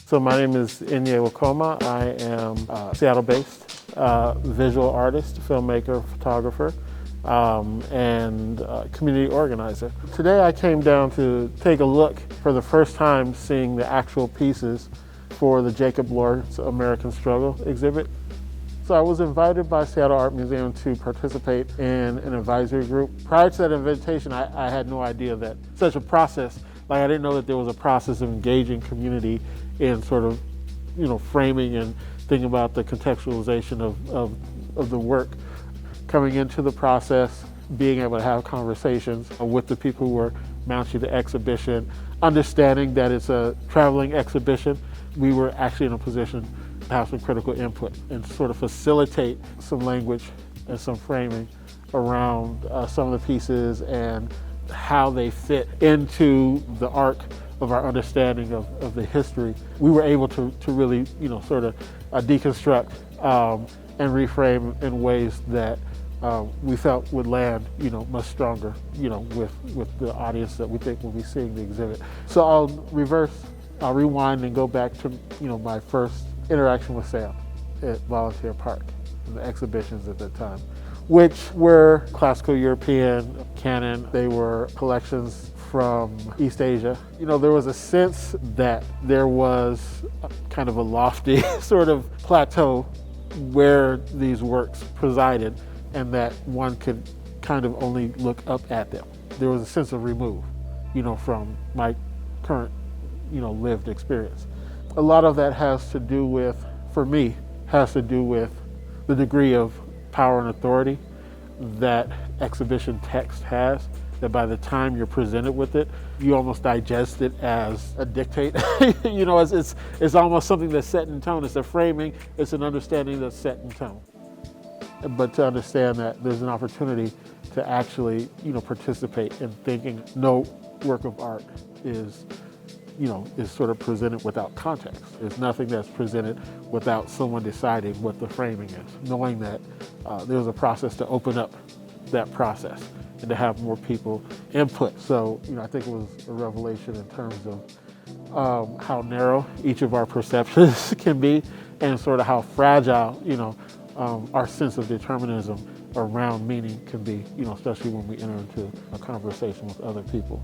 So my name is Inye Wokoma. I am Seattle-based visual artist, filmmaker, photographer, and community organizer. Today I came down to take a look for the first time, seeing the actual pieces for the Jacob Lord's American Struggle exhibit. So I was invited by Seattle Art Museum to participate in an advisory group. Prior to that invitation, I had no idea that such a process, I didn't know that there was a process of engaging community in sort of, framing and thinking about the contextualization of the work. Coming into the process, being able to have conversations with the people who were mounting the exhibition, understanding that it's a traveling exhibition, we were actually in a position to have some critical input and sort of facilitate some language and some framing around some of the pieces and how they fit into the arc of our understanding of the history. We were able to really, sort of deconstruct and reframe in ways that we felt would land, much stronger, with the audience that we think will be seeing the exhibit. So I'll rewind and go back to, my first interaction with Sam at Volunteer Park, the exhibitions at that time, which were classical European canon. They were collections from East Asia. There was a sense that there was kind of a lofty sort of plateau where these works presided and that one could kind of only look up at them. There was a sense of remove, from my current, lived experience. A lot of that has to do with, for me, the degree of power and authority that exhibition text has, that by the time you're presented with it, you almost digest it as a dictate. It's almost something that's set in tone. It's a framing, it's an understanding that's set in tone. But to understand that there's an opportunity to actually, participate in thinking. No work of art is sort of presented without context. There's nothing that's presented without someone deciding what the framing is, knowing that there's a process to open up that process and to have more people input. So, I think it was a revelation in terms of how narrow each of our perceptions can be and sort of how fragile, our sense of determinism around meaning can be, especially when we enter into a conversation with other people.